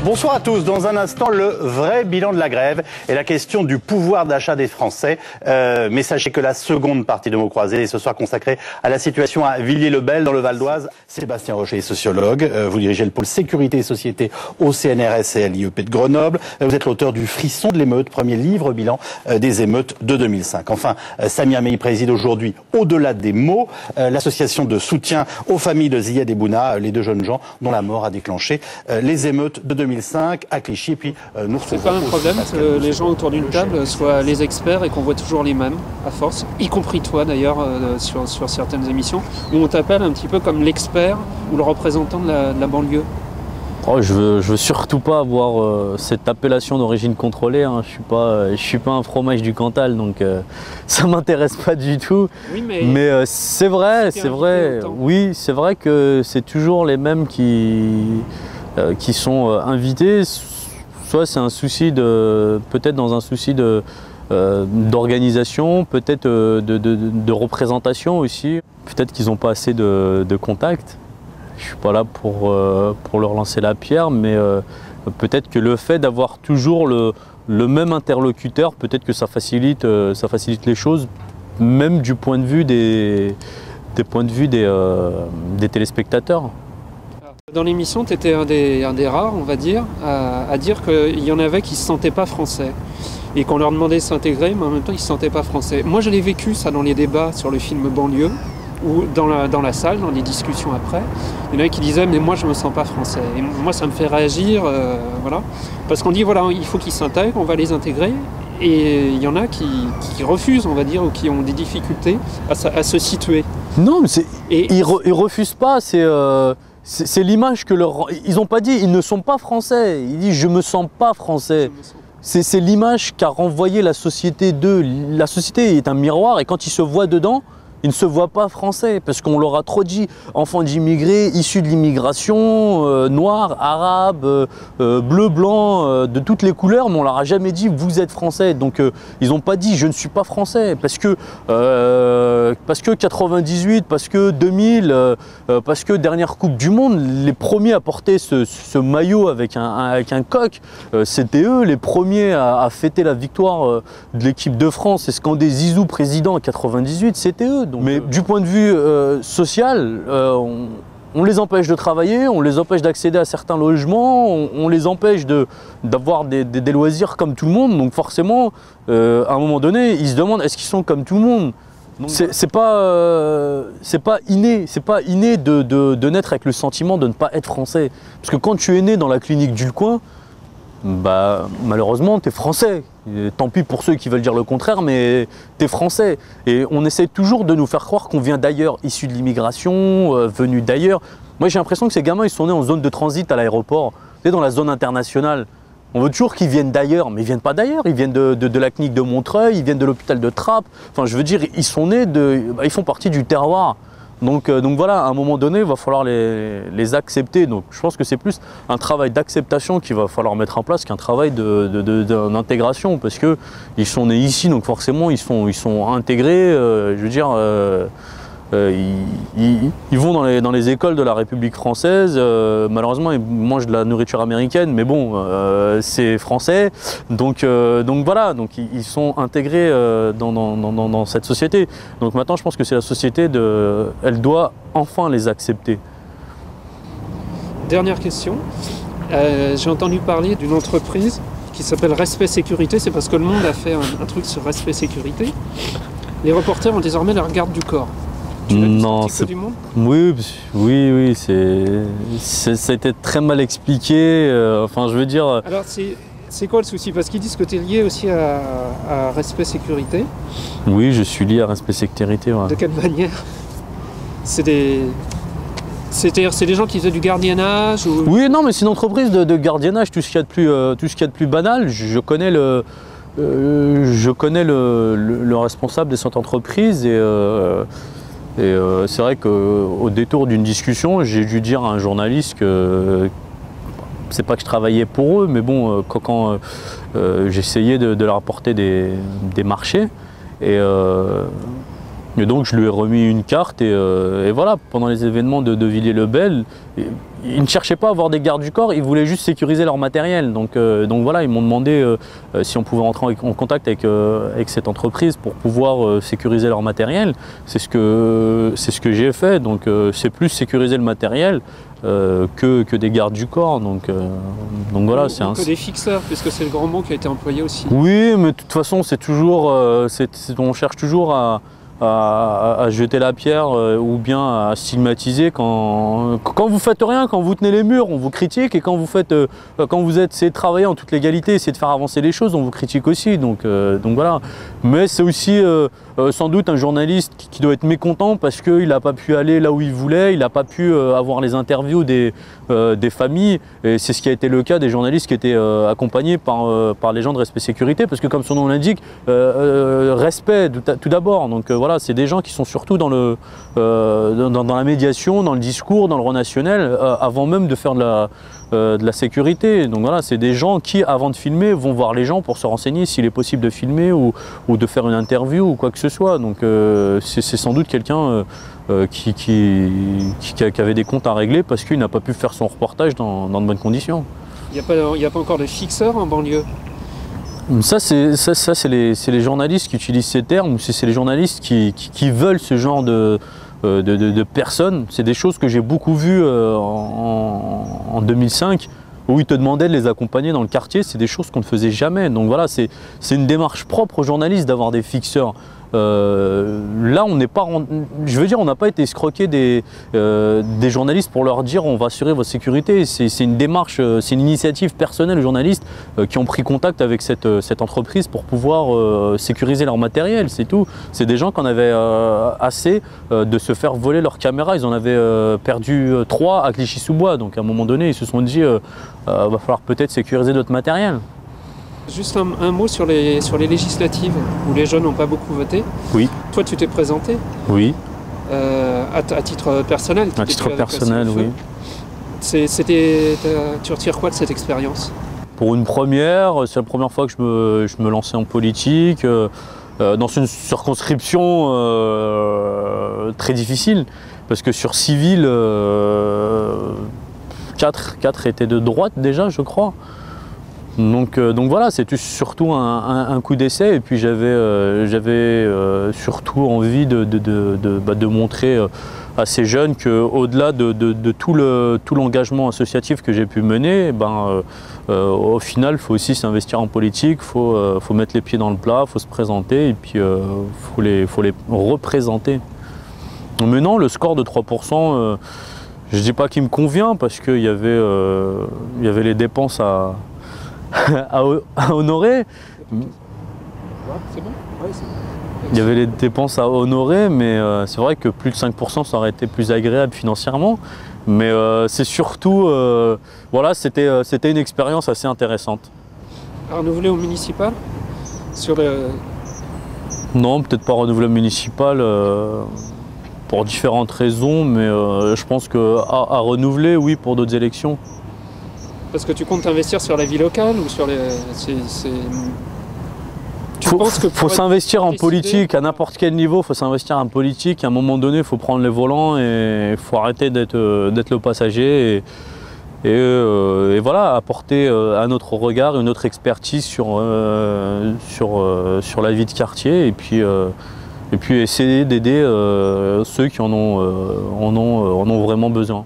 Bonsoir à tous. Dans un instant, le vrai bilan de la grève et la question du pouvoir d'achat des Français. Mais sachez que la seconde partie de Mots Croisés est ce soir consacrée à la situation à Villiers-le-Bel dans le Val d'Oise. Sébastien Rocher est sociologue. Vous dirigez le pôle sécurité et société au CNRS et à l'IEP de Grenoble. Vous êtes l'auteur du Frisson de l'émeute, premier livre bilan des émeutes de 2005. Enfin, Samia Mey préside aujourd'hui, au-delà des mots, l'association de soutien aux familles de Ziad et Bouna, les deux jeunes gens dont la mort a déclenché les émeutes de 2005 à Clichy. Et puis, nous c'est pas un problème que les gens autour d'une table soient les experts et qu'on voit toujours les mêmes, à force, y compris toi d'ailleurs, sur certaines émissions, où on t'appelle un petit peu comme l'expert ou le représentant de la banlieue. Oh, je veux surtout pas avoir cette appellation d'origine contrôlée. Hein. Je suis pas un fromage du Cantal, donc ça m'intéresse pas du tout. Oui, mais c'est vrai. Oui, c'est vrai que c'est toujours les mêmes qui sont invités. Soit c'est un souci peut-être dans un souci d'organisation, peut-être de représentation aussi. Peut-être qu'ils n'ont pas assez de contacts. Je ne suis pas là pour leur lancer la pierre, mais peut-être que le fait d'avoir toujours le même interlocuteur, peut-être que ça facilite les choses, même du point de vue des téléspectateurs. Dans l'émission, tu étais un des rares, on va dire, à dire qu'il y en avait qui ne se sentaient pas français et qu'on leur demandait de s'intégrer, mais en même temps, ils ne se sentaient pas français. Moi, je l'ai vécu, ça, dans les débats sur le film Banlieue, ou dans la salle, dans les discussions après, il y en a qui disaient « mais moi je me sens pas français ». Et moi ça me fait réagir, voilà. Parce qu'on dit voilà, il faut qu'ils s'intègrent, on va les intégrer. Et il y en a qui refusent, on va dire, ou qui ont des difficultés à se situer. Non, mais ils refusent pas, c'est l'image que leur... Ils n'ont pas dit « ils ne sont pas français », ils disent « je me sens pas français ». C'est l'image qu'a renvoyé la société d'eux. La société est un miroir et quand ils se voient dedans, ils ne se voient pas français parce qu'on leur a trop dit enfants d'immigrés, issus de l'immigration, noirs, arabes, bleu, blanc, de toutes les couleurs, mais on leur a jamais dit vous êtes français. Donc ils n'ont pas dit je ne suis pas français parce que 98, parce que 2000, parce que dernière Coupe du Monde, les premiers à porter ce maillot avec un coq, c'était eux les premiers à fêter la victoire de l'équipe de France et scander Zizou président en 98, c'était eux. Donc, mais du point de vue social, on les empêche de travailler, on les empêche d'accéder à certains logements, on les empêche d'avoir des loisirs comme tout le monde. Donc forcément, à un moment donné, ils se demandent est-ce qu'ils sont comme tout le monde. C'est pas inné, de naître avec le sentiment de ne pas être français. Parce que quand tu es né dans la clinique du coin, bah, malheureusement, tu es français. Et tant pis pour ceux qui veulent dire le contraire, mais tu es français. Et on essaie toujours de nous faire croire qu'on vient d'ailleurs, issus de l'immigration, venus d'ailleurs. Moi, j'ai l'impression que ces gamins, ils sont nés en zone de transit à l'aéroport, dans la zone internationale. On veut toujours qu'ils viennent d'ailleurs, mais ils ne viennent pas d'ailleurs. Ils viennent de la clinique de Montreuil, ils viennent de l'hôpital de Trappes. Enfin, je veux dire, ils sont nés ils font partie du terroir. Donc voilà, à un moment donné, il va falloir les accepter. Donc je pense que c'est plus un travail d'acceptation qu'il va falloir mettre en place qu'un travail d'intégration, parce qu'ils sont nés ici, donc forcément ils sont intégrés. Je veux dire, ils vont dans les écoles de la République française. Malheureusement, ils mangent de la nourriture américaine, mais bon, c'est français. Donc voilà, donc ils sont intégrés dans cette société. Donc maintenant, je pense que c'est la société, elle doit enfin les accepter. Dernière question. J'ai entendu parler d'une entreprise qui s'appelle Respect Sécurité. C'est parce que Le Monde a fait un truc sur Respect Sécurité. Les reporters ont désormais leur garde du corps. Non, c'est du Monde. Oui, ça a été très mal expliqué. Enfin, je veux dire. Alors, c'est quoi le souci? Parce qu'ils disent que tu es lié aussi à Respect Sécurité. Oui, je suis lié à Respect Sécurité. Ouais. De quelle manière? C'est des gens qui faisaient du gardiennage ou... Oui, non, mais c'est une entreprise de gardiennage, tout ce qu'il y a de plus banal. Je connais le responsable de cette entreprise et c'est vrai qu'au détour d'une discussion, j'ai dû dire à un journaliste que c'est pas que je travaillais pour eux, mais bon, quand j'essayais de leur apporter des marchés, et donc je lui ai remis une carte, et voilà, pendant les événements de Villiers-le-Bel, ils ne cherchaient pas à avoir des gardes du corps, ils voulaient juste sécuriser leur matériel. Donc voilà, ils m'ont demandé si on pouvait rentrer en contact avec cette entreprise pour pouvoir sécuriser leur matériel. C'est ce que j'ai fait. Donc c'est plus sécuriser le matériel que des gardes du corps. Donc voilà, que des fixeurs, puisque c'est le grand mot qui a été employé aussi. Oui, mais de toute façon, c'est toujours, on cherche toujours à jeter la pierre ou bien à stigmatiser quand vous faites rien, quand vous tenez les murs, on vous critique, et quand vous essayez de travailler en toute légalité, essayez de faire avancer les choses, on vous critique aussi. Donc voilà. Mais c'est aussi sans doute un journaliste qui doit être mécontent parce qu'il n'a pas pu aller là où il voulait, il n'a pas pu avoir les interviews des familles, et c'est ce qui a été le cas des journalistes qui étaient accompagnés par les gens de Respect Sécurité, parce que comme son nom l'indique, respect tout d'abord. Donc voilà, c'est des gens qui sont surtout dans la médiation, dans le discours, dans le relationnel, avant même de faire de la sécurité. Donc voilà, c'est des gens qui, avant de filmer, vont voir les gens pour se renseigner s'il est possible de filmer ou de faire une interview ou quoi que ce soit. Donc c'est sans doute quelqu'un qui avait des comptes à régler parce qu'il n'a pas pu faire son reportage dans de bonnes conditions. Il n'y a pas encore de fixeurs en banlieue? Ça, c'est les journalistes qui utilisent ces termes, ou c'est les journalistes qui veulent ce genre de personnes. C'est des choses que j'ai beaucoup vues en 2005, où ils te demandaient de les accompagner dans le quartier. C'est des choses qu'on ne faisait jamais. Donc voilà, c'est une démarche propre aux journalistes d'avoir des fixeurs. Là, on n'est pas, je veux dire, on n'a pas été escroquer des journalistes pour leur dire on va assurer votre sécurité. C'est une démarche, c'est une initiative personnelle aux journalistes qui ont pris contact avec cette entreprise pour pouvoir sécuriser leur matériel, c'est tout. C'est des gens qui en avaient assez de se faire voler leur caméra. Ils en avaient perdu 3 à Clichy-sous-Bois, donc à un moment donné, ils se sont dit va falloir peut-être sécuriser notre matériel. Juste un mot sur les législatives, où les jeunes n'ont pas beaucoup voté. Oui. Toi, tu t'es présenté? Oui. À titre personnel? À titre personnel, oui. Tu retires quoi de cette expérience? Pour une première, c'est la première fois que je me lançais en politique, dans une circonscription très difficile, parce que sur civil, 4 étaient de droite déjà, je crois. Donc voilà, c'est surtout un coup d'essai, et puis j'avais surtout envie de montrer à ces jeunes qu'au-delà de tout l'engagement associatif que j'ai pu mener, au final, il faut aussi s'investir en politique, il faut mettre les pieds dans le plat, il faut se présenter, et puis il faut les représenter. Mais non, le score de 3%, je ne dis pas qu'il me convient, parce qu'il y avait les dépenses à honorer. C'est bon? Ouais, c'est bon. Il y avait les dépenses à honorer, mais c'est vrai que plus de 5%, ça aurait été plus agréable financièrement. Mais c'est surtout, voilà, c'était une expérience assez intéressante. Renouveler au municipal? Non, peut-être pas renouveler au municipal, pour différentes raisons, mais je pense qu'à renouveler, oui, pour d'autres élections. Parce que tu comptes t'investir sur la vie locale ou sur les... Il faut s'investir en politique, à n'importe quel niveau, il faut s'investir en politique. À un moment donné, il faut prendre les volants et il faut arrêter d'être le passager et voilà, apporter un autre regard, une autre expertise sur la vie de quartier, et puis essayer d'aider ceux qui en ont vraiment besoin.